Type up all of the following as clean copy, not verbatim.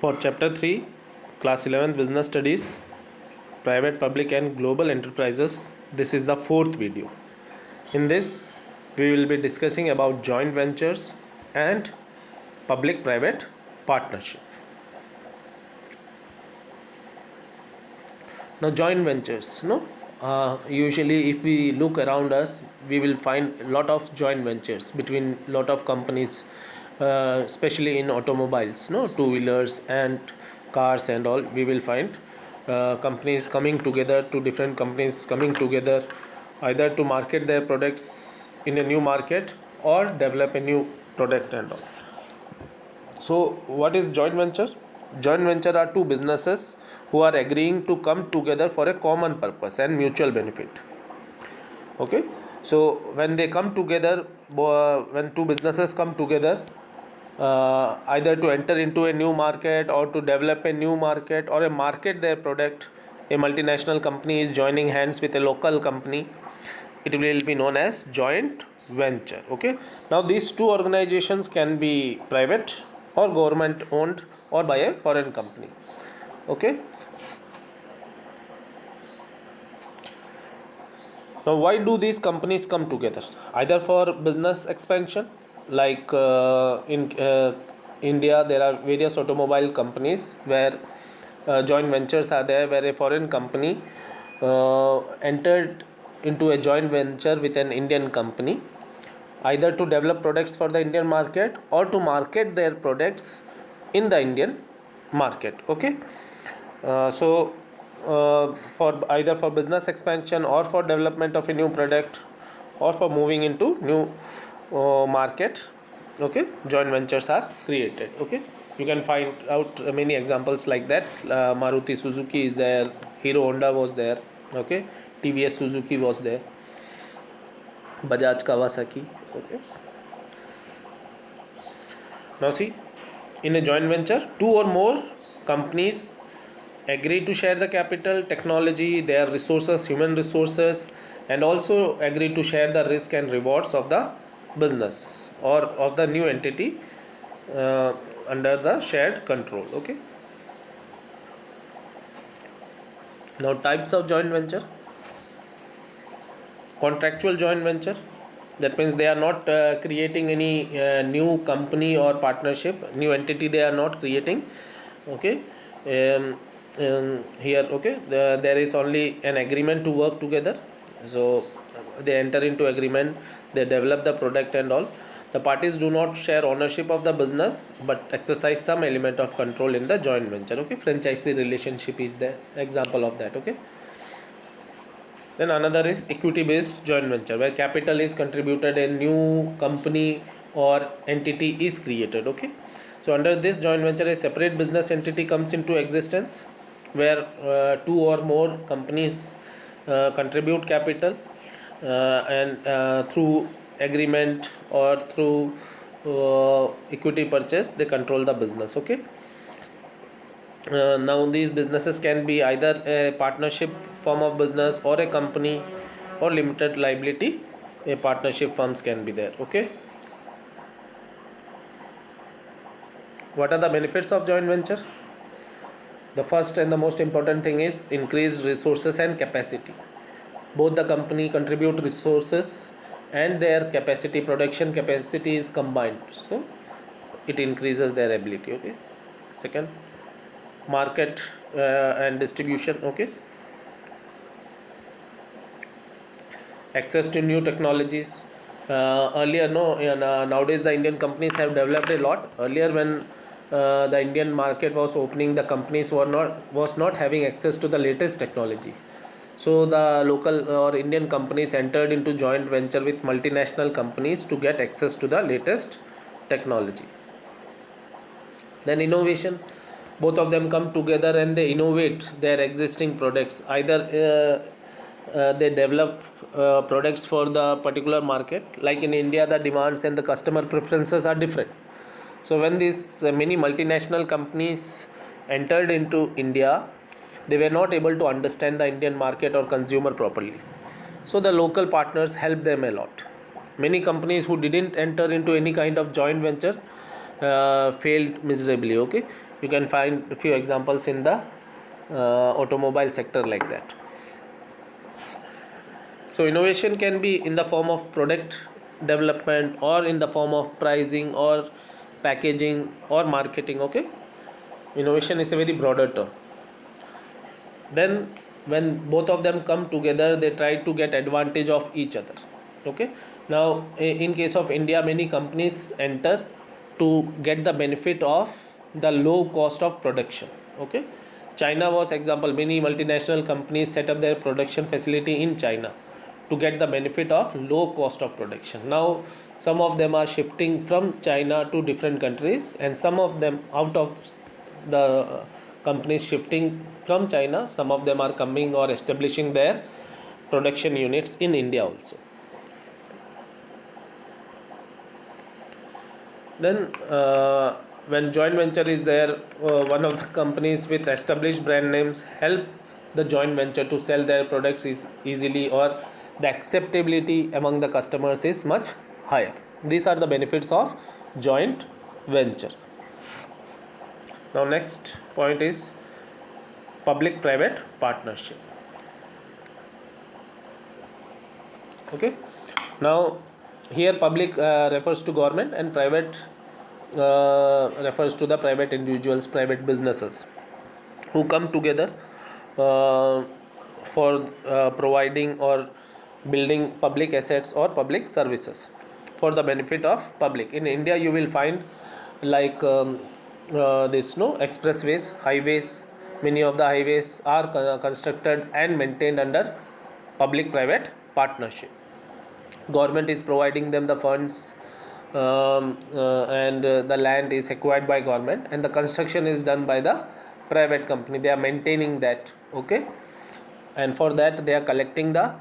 For Chapter 3, Class 11th Business Studies, Private, Public and Global Enterprises, this is the fourth video. In this, we will be discussing about joint ventures and public-private partnership. Now, joint ventures, usually if we look around us, we will find a lot of joint ventures between lot of companies, especially in automobiles, two-wheelers and cars and all. We will find companies coming together, two different companies coming together, either to market their products in a new market or develop a new product and all. So, what is joint venture? Joint venture are two businesses who are agreeing to come together for a common purpose and mutual benefit. Okay, so when they come together, when two businesses come together, either to enter into a new market or to develop a new market or a market their product, a multinational company is joining hands with a local company, it will be known as joint venture. Okay, now these two organizations can be private or government owned or by a foreign company. Okay, now why do these companies come together? Either for business expansion, like in India there are various automobile companies where joint ventures are there, where a foreign company entered into a joint venture with an Indian company, either to develop products for the Indian market or to market their products in the Indian market. Okay, for either for business expansion or for development of a new product or for moving into new market, okay, joint ventures are created. Okay, you can find out many examples like that. Maruti Suzuki is there, Hero Honda was there, okay, TVS Suzuki was there, Bajaj Kawasaki. Okay, now see, in a joint venture, two or more companies agree to share the capital, technology, their resources, human resources, and also agree to share the risk and rewards of the business or of the new entity under the shared control. Okay, now types of joint venture. Contractual joint venture, that means they are not creating any new company or partnership, new entity they are not creating. Okay, here, okay, there is only an agreement to work together. So they enter into agreement, they develop the product and all. The parties do not share ownership of the business but exercise some element of control in the joint venture. Okay, franchisee relationship is the example of that. Okay, then another is equity based joint venture, where capital is contributed, a new company or entity is created. Okay, so under this joint venture, a separate business entity comes into existence where two or more companies contribute capital and through agreement or through equity purchase they control the business. Okay, now these businesses can be either a partnership form of business or a company or limited liability, a partnership firms can be there. Okay, what are the benefits of joint venture? The first and the most important thing is increased resources and capacity. Both the company contribute resources and their capacity, production capacity is combined, so it increases their ability. Okay, second, market and distribution. Okay, access to new technologies. Earlier, no, nowadays the Indian companies have developed a lot. Earlier, when the Indian market was opening, the companies was not having access to the latest technology. So the local or Indian companies entered into joint venture with multinational companies to get access to the latest technology. Then innovation, both of them come together and they innovate their existing products. Either they develop products for the particular market, like in India the demands and the customer preferences are different. So when these many multinational companies entered into India, they were not able to understand the Indian market or consumer properly, so the local partners helped them a lot. Many companies who didn't enter into any kind of joint venture failed miserably. Okay, You can find a few examples in the automobile sector like that. So innovation can be in the form of product development, or in the form of pricing, or packaging, or marketing. Okay, innovation is a very broader term. Then when both of them come together, they try to get advantage of each other. Okay, now in case of India, many companies enter to get the benefit of the low cost of production. Okay, China was example. Many multinational companies set up their production facility in China to get the benefit of low cost of production. Now some of them are shifting from China to different countries, and some of them, out of the companies shifting from China, some of them are coming or establishing their production units in India also. Then when joint venture is there, one of the companies with established brand names help the joint venture to sell their products is easily, or the acceptability among the customers is much higher. These are the benefits of joint venture. Now next point is public private partnership. Okay, now here public refers to government, and private refers to the private individuals, private businesses, who come together uh, for providing or building public assets or public services for the benefit of public. In India you will find like this no expressways, highways. Many of the highways are constructed and maintained under public private partnership. Government is providing them the funds, and the land is acquired by government, and the construction is done by the private company. They are maintaining that. Okay, and for that they are collecting the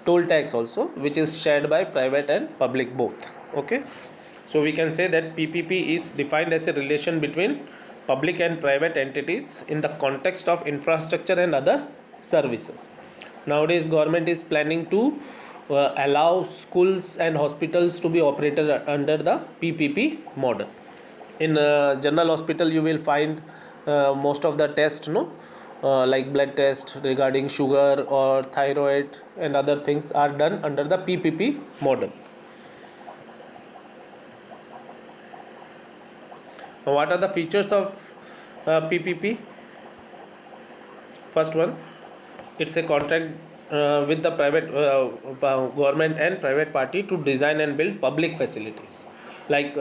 toll tax also, which is shared by private and public both. Okay, so we can say that PPP is defined as a relation between public and private entities in the context of infrastructure and other services. Nowadays government is planning to allow schools and hospitals to be operated under the PPP model. In general hospital you will find most of the tests, no, like blood test regarding sugar or thyroid and other things are done under the PPP model. Now, what are the features of PPP? First one, it's a contract with the private government and private party to design and build public facilities. Like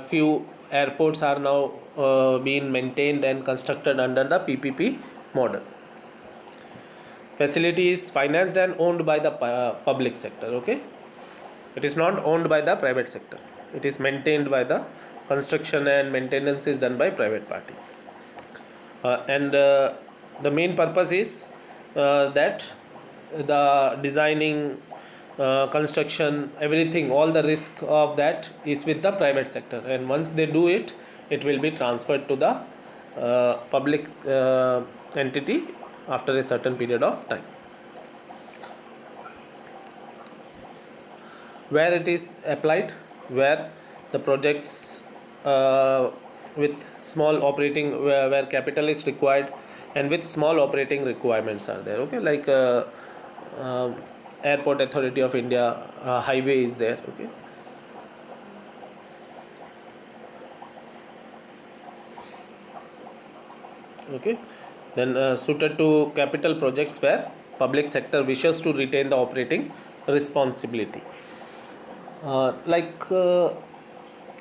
few airports are now being maintained and constructed under the PPP model. Facility is financed and owned by the public sector. Okay, it is not owned by the private sector. It is maintained by the construction, and maintenance is done by private party. And the main purpose is that the designing, construction, everything, all the risk of that is with the private sector, and once they do it, it will be transferred to the public entity after a certain period of time. Where it is applied, where the projects with small operating, where capital is required and with small operating requirements are there. Okay, like uh, Airport Authority of India, highway is there. Okay, okay, then suited to capital projects where public sector wishes to retain the operating responsibility. Like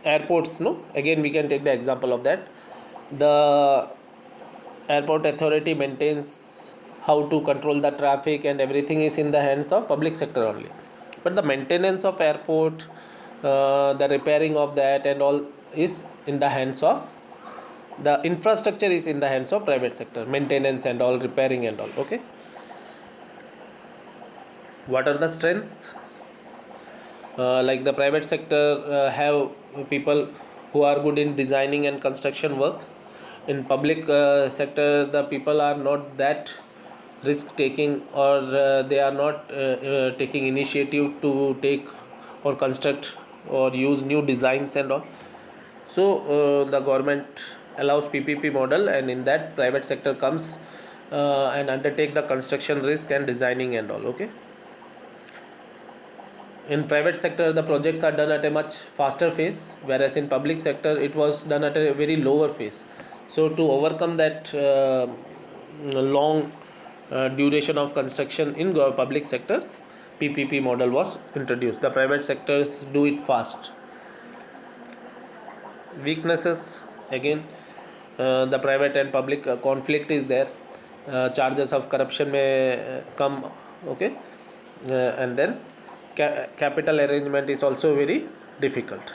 airports, no, again we can take the example of that. The airport authority maintains how to control the traffic, and everything is in the hands of public sector only, but the maintenance of airport, the repairing of that and all is in the hands of, the infrastructure is in the hands of private sector, maintenance and all, repairing and all. Okay, what are the strengths? Like the private sector have people who are good in designing and construction work. In public sector the people are not that risk taking, or they are not taking initiative to take or construct or use new designs and all. So the government allows PPP model, and in that private sector comes and undertake the construction risk and designing and all. Okay. In private sector the projects are done at a much faster phase, whereas in public sector it was done at a very lower phase. So to overcome that long duration of construction in public sector, PPP model was introduced. The private sectors do it fast. Weaknesses, again, the private and public conflict is there. Charges of corruption may come. Okay. And then capital arrangement is also very difficult.